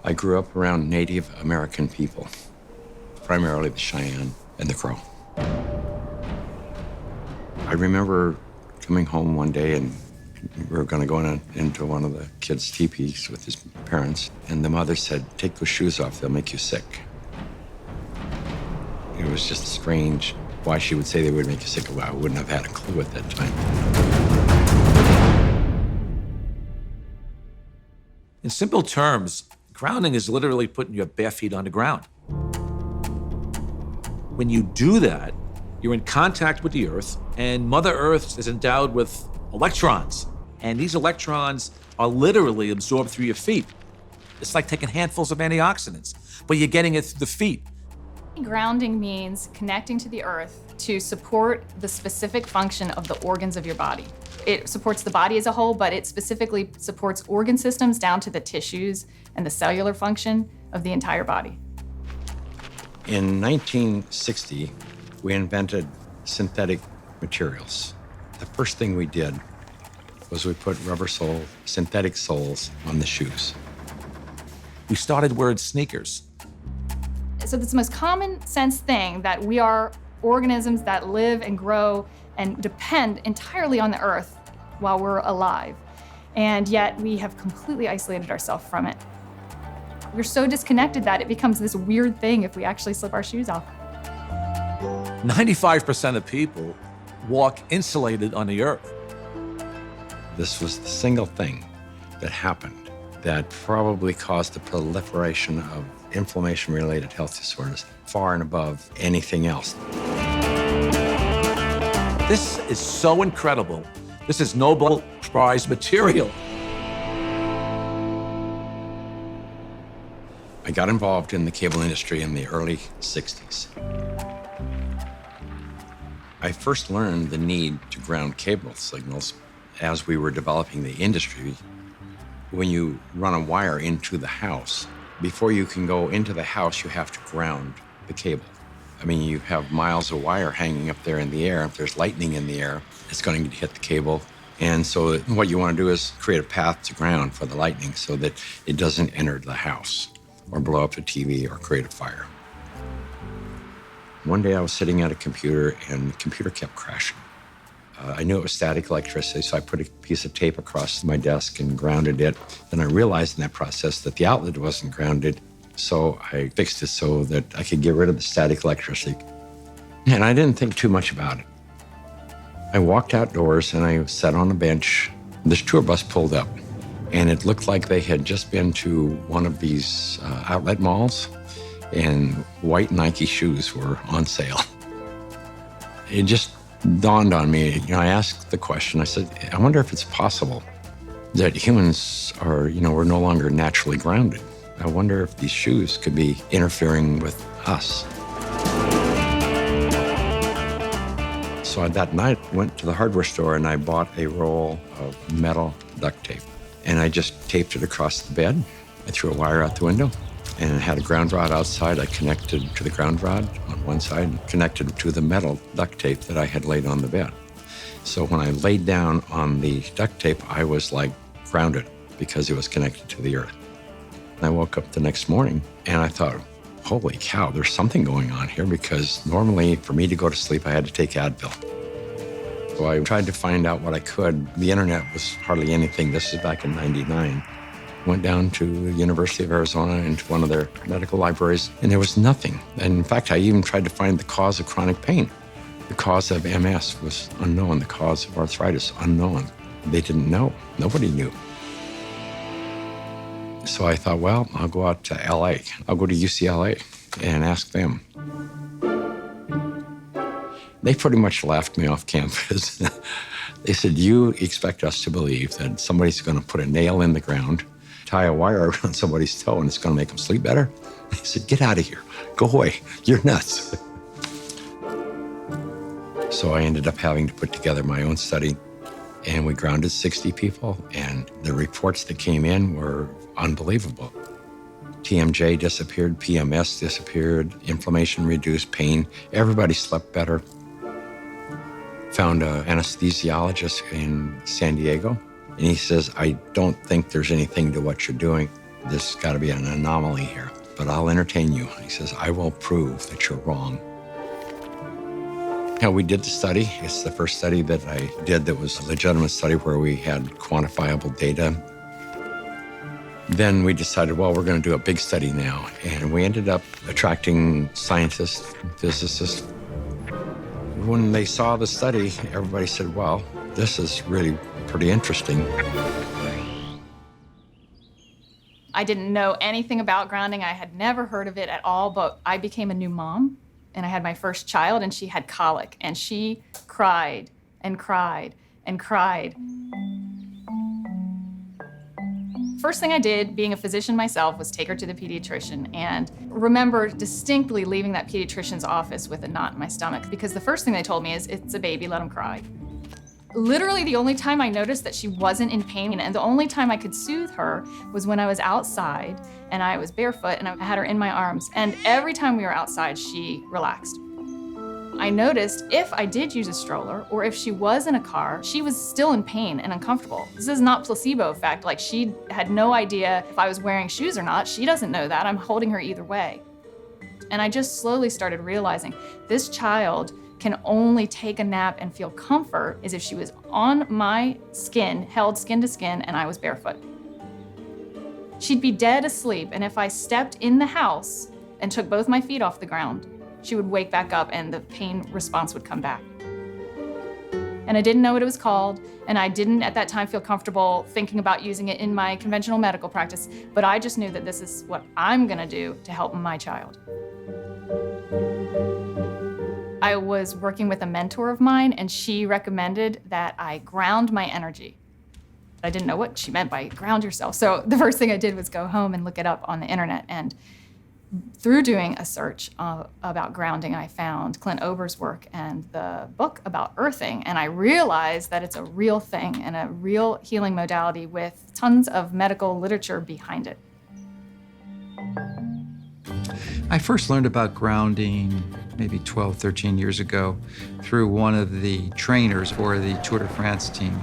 I grew up around Native American people, primarily the Cheyenne and the Crow. I remember coming home one day and we were going to go into one of the kids' teepees with his parents, and the mother said, "Take those shoes off, they'll make you sick." It was just strange why she would say they would make you sick. Well, I wouldn't have had a clue at that time. In simple terms, grounding is literally putting your bare feet on the ground. When you do that, you're in contact with the earth, and Mother Earth is endowed with electrons. And these electrons are literally absorbed through your feet. It's like taking handfuls of antioxidants, but you're getting it through the feet. Grounding means connecting to the earth to support the specific function of the organs of your body. It supports the body as a whole, but it specifically supports organ systems down to the tissues and the cellular function of the entire body. In 1960, we invented synthetic materials. The first thing we did was we put rubber sole, synthetic soles on the shoes. We started wearing sneakers. So it's the most common sense thing that we are organisms that live and grow and depend entirely on the earth while we're alive. And yet we have completely isolated ourselves from it. We're so disconnected that it becomes this weird thing if we actually slip our shoes off. 95% of people walk insulated on the earth. This was the single thing that happened that probably caused the proliferation of inflammation-related health disorders far and above anything else. This is so incredible. This is Nobel Prize material. I got involved in the cable industry in the early 60s. I first learned the need to ground cable signals as we were developing the industry. When you run a wire into the house, before you can go into the house, you have to ground the cable. I mean, you have miles of wire hanging up there in the air. If there's lightning in the air, it's going to hit the cable. And so what you want to do is create a path to ground for the lightning so that it doesn't enter the house or blow up the TV or create a fire. One day I was sitting at a computer and the computer kept crashing. I knew it was static electricity, so I put a piece of tape across my desk and grounded it. Then I realized in that process that the outlet wasn't grounded, so I fixed it so that I could get rid of the static electricity. And I didn't think too much about it. I walked outdoors and I sat on a bench. This tour bus pulled up, and it looked like they had just been to one of these outlet malls, and white Nike shoes were on sale. It just dawned on me. I asked the question, I said, I wonder if it's possible that humans are, we're no longer naturally grounded. I wonder if these shoes could be interfering with us. So that night, I went to the hardware store and I bought a roll of metal duct tape. And I just taped it across the bed. I threw a wire out the window and had a ground rod outside. I connected to the ground rod on one side and connected to the metal duct tape that I had laid on the bed. So when I laid down on the duct tape, I was like grounded because it was connected to the earth. And I woke up the next morning and I thought, holy cow, there's something going on here, because normally for me to go to sleep, I had to take Advil. So I tried to find out what I could. The internet was hardly anything. This is back in '99. Went down to the University of Arizona into one of their medical libraries, and there was nothing. And in fact, I even tried to find the cause of chronic pain. The cause of MS was unknown. The cause of arthritis, unknown. They didn't know. Nobody knew. So I thought, well, I'll go out to LA. I'll go to UCLA and ask them. They pretty much laughed me off campus. They said, you expect us to believe that somebody's going to put a nail in the ground, tie a wire around somebody's toe, and it's going to make them sleep better? They said, get out of here. Go away. You're nuts. So I ended up having to put together my own study, and we grounded 60 people, and the reports that came in were unbelievable. TMJ disappeared, PMS disappeared, inflammation reduced, pain. Everybody slept better. Found an anesthesiologist in San Diego And he says, I don't think there's anything to what you're doing. There's got to be an anomaly here, but I'll entertain you. He says, I will prove that you're wrong. We did the study. It's the first study that I did that was a legitimate study where we had quantifiable data. Then we decided, well, we're going to do a big study now. And we ended up attracting scientists, physicists. When they saw the study, everybody said, well, this is really pretty interesting. I didn't know anything about grounding. I had never heard of it at all, but I became a new mom, and I had my first child, and she had colic, and she cried and cried and cried. First thing I did, being a physician myself, was take her to the pediatrician, and remember distinctly leaving that pediatrician's office with a knot in my stomach, because the first thing they told me is, it's a baby, let him cry. Literally the only time I noticed that she wasn't in pain, and the only time I could soothe her, was when I was outside and I was barefoot and I had her in my arms. And every time we were outside, she relaxed. I noticed if I did use a stroller or if she was in a car, she was still in pain and uncomfortable. This is not placebo effect. Like, she had no idea if I was wearing shoes or not. She doesn't know that. I'm holding her either way. And I just slowly started realizing this child can only take a nap and feel comfort is if she was on my skin, held skin to skin, and I was barefoot. She'd be dead asleep, and if I stepped in the house and took both my feet off the ground, she would wake back up and the pain response would come back. And I didn't know what it was called, and I didn't at that time feel comfortable thinking about using it in my conventional medical practice, but I just knew that this is what I'm gonna do to help my child. I was working with a mentor of mine, and she recommended that I ground my energy. I didn't know what she meant by ground yourself. So the first thing I did was go home and look it up on the internet. And through doing a search about grounding, I found Clint Ober's work and the book about earthing. And I realized that it's a real thing and a real healing modality with tons of medical literature behind it. I first learned about grounding maybe 12, 13 years ago through one of the trainers for the Tour de France team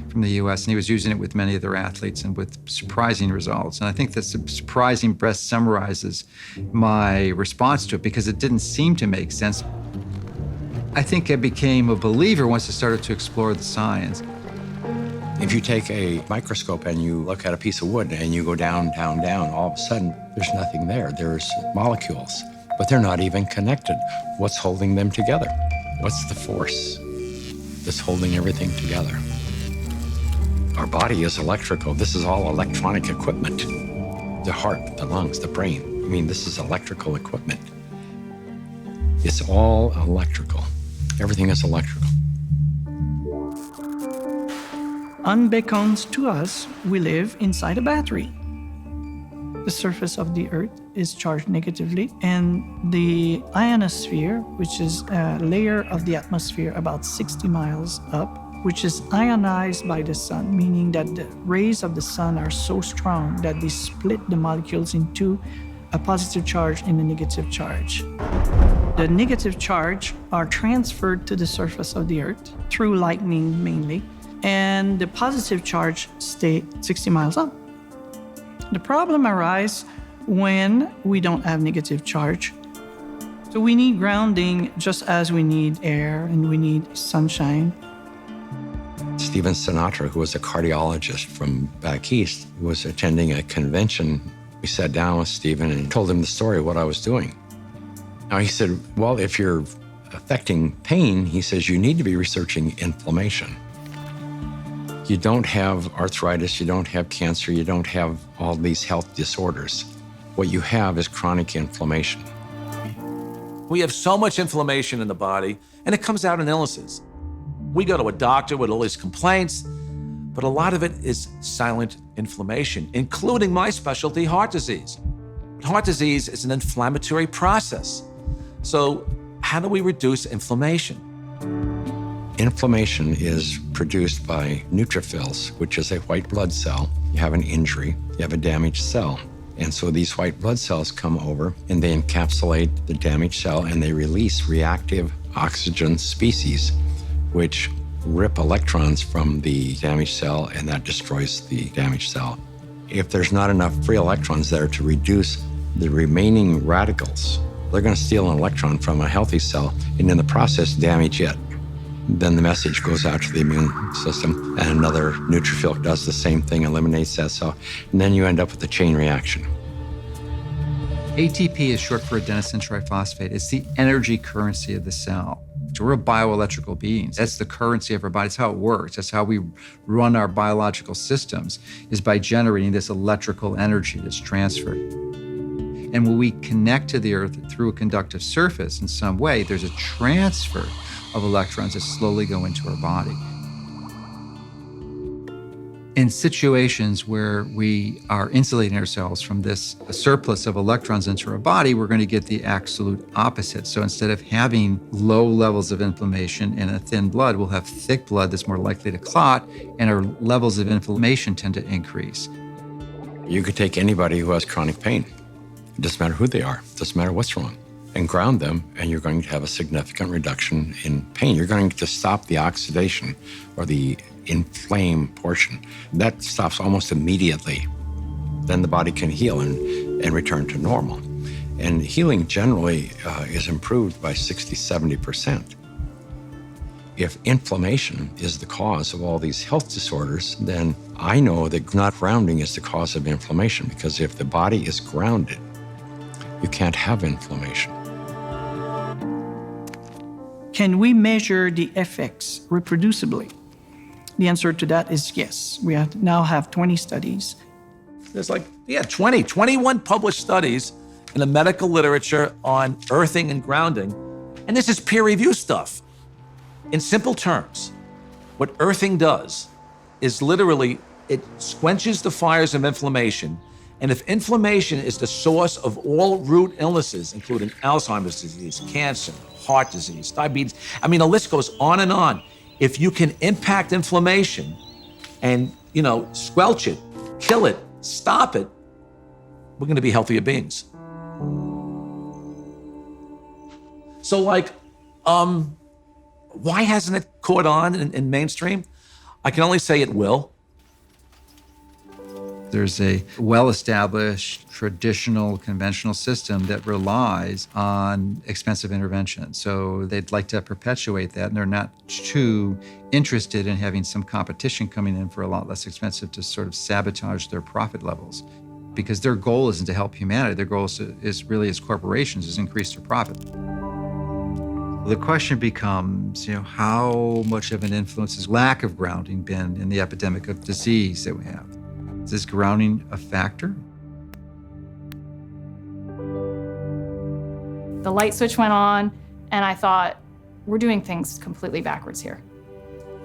from the US, and he was using it with many of their athletes and with surprising results. And I think that surprising best summarizes my response to it because it didn't seem to make sense. I think I became a believer once I started to explore the science. If you take a microscope and you look at a piece of wood and you go down, down, down, all of a sudden there's nothing there. There's molecules, but they're not even connected. What's holding them together? What's the force that's holding everything together? Our body is electrical. This is all electronic equipment. The heart, the lungs, the brain. I mean, this is electrical equipment. It's all electrical. Everything is electrical. Unbeknownst to us, we live inside a battery. The surface of the Earth is charged negatively, and the ionosphere, which is a layer of the atmosphere about 60 miles up, which is ionized by the sun, meaning that the rays of the sun are so strong that they split the molecules into a positive charge and a negative charge. The negative charge are transferred to the surface of the Earth through lightning mainly, and the positive charge stay 60 miles up. The problem arises when we don't have negative charge. So we need grounding just as we need air and we need sunshine. Stephen Sinatra, who was a cardiologist from back east, was attending a convention. We sat down with Stephen and told him the story of what I was doing. Now he said, well, if you're affecting pain, he says, you need to be researching inflammation. You don't have arthritis, you don't have cancer, you don't have all these health disorders. What you have is chronic inflammation. We have so much inflammation in the body, and it comes out in illnesses. We go to a doctor with all these complaints, but a lot of it is silent inflammation, including my specialty, heart disease. Heart disease is an inflammatory process. So how do we reduce inflammation? Inflammation is produced by neutrophils, which is a white blood cell. You have an injury, you have a damaged cell. And so these white blood cells come over and they encapsulate the damaged cell and they release reactive oxygen species, which rip electrons from the damaged cell, and that destroys the damaged cell. If there's not enough free electrons there to reduce the remaining radicals, they're going to steal an electron from a healthy cell and in the process damage it. Then the message goes out to the immune system and another neutrophil does the same thing, eliminates that cell, and then you end up with a chain reaction. ATP is short for adenosine triphosphate. It's the energy currency of the cell. So we're bioelectrical beings. That's the currency of our body. That's how it works. That's how we run our biological systems, is by generating this electrical energy that's transferred. And when we connect to the earth through a conductive surface in some way, there's a transfer of electrons that slowly go into our body. In situations where we are insulating ourselves from this surplus of electrons into our body, we're going to get the absolute opposite. So instead of having low levels of inflammation and a thin blood, we'll have thick blood that's more likely to clot, and our levels of inflammation tend to increase. You could take anybody who has chronic pain. It doesn't matter who they are. It doesn't matter what's wrong. And ground them, and you're going to have a significant reduction in pain. You're going to stop the oxidation or the inflamed portion. That stops almost immediately. Then the body can heal and return to normal. And healing generally is improved by 60, 70%. If inflammation is the cause of all these health disorders, then I know that not grounding is the cause of inflammation, because if the body is grounded, you can't have inflammation. Can we measure the effects reproducibly? The answer to that is yes. We now have 20 studies. There's 21 published studies in the medical literature on earthing and grounding. And this is peer review stuff. In simple terms, what earthing does is literally, it quenches the fires of inflammation. And if inflammation is the source of all root illnesses, including Alzheimer's disease, cancer, heart disease, diabetes, I mean, the list goes on and on. If you can impact inflammation and, squelch it, kill it, stop it, we're going to be healthier beings. So, why hasn't it caught on in mainstream? I can only say it will. There's a well-established, traditional, conventional system that relies on expensive intervention. So they'd like to perpetuate that, and they're not too interested in having some competition coming in for a lot less expensive to sort of sabotage their profit levels. Because their goal isn't to help humanity. Their goal is really, as corporations, is increase their profit. The question becomes, how much of an influence has lack of grounding been in the epidemic of disease that we have? Is this grounding a factor? The light switch went on, and I thought, we're doing things completely backwards here.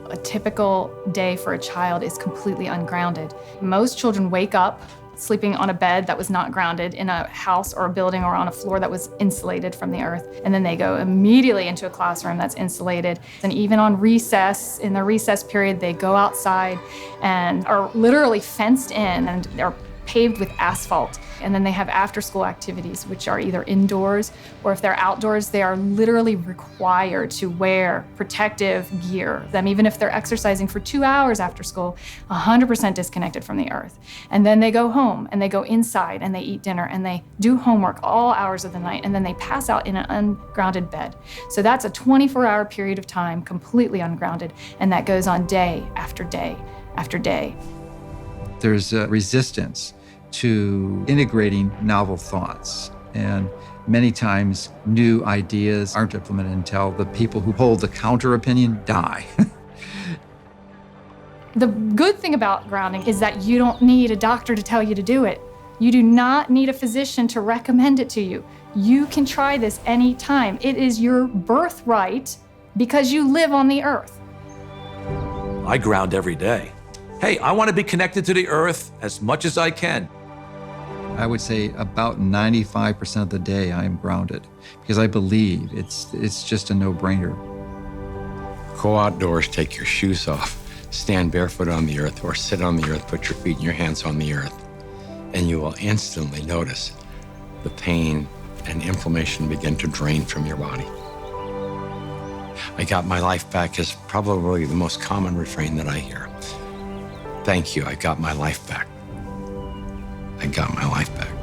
A typical day for a child is completely ungrounded. Most children wake up sleeping on a bed that was not grounded in a house or a building or on a floor that was insulated from the earth. And then they go immediately into a classroom that's insulated. And even on recess, in the recess period, they go outside and are literally fenced in and they're paved with asphalt. And then they have after-school activities, which are either indoors or if they're outdoors, they are literally required to wear protective gear. Even if they're exercising for 2 hours after school, 100% disconnected from the earth. And then they go home and they go inside and they eat dinner and they do homework all hours of the night, and then they pass out in an ungrounded bed. So that's a 24-hour period of time completely ungrounded, and that goes on day after day after day. There's a resistance to integrating novel thoughts. And many times new ideas aren't implemented until the people who hold the counter opinion die. The good thing about grounding is that you don't need a doctor to tell you to do it. You do not need a physician to recommend it to you. You can try this anytime. It is your birthright because you live on the earth. I ground every day. Hey, I want to be connected to the earth as much as I can. I would say about 95% of the day I am grounded because I believe it's just a no-brainer. Go outdoors, take your shoes off, stand barefoot on the earth, or sit on the earth, put your feet and your hands on the earth, and you will instantly notice the pain and inflammation begin to drain from your body. I got my life back is probably the most common refrain that I hear. Thank you, I got my life back. I got my life back.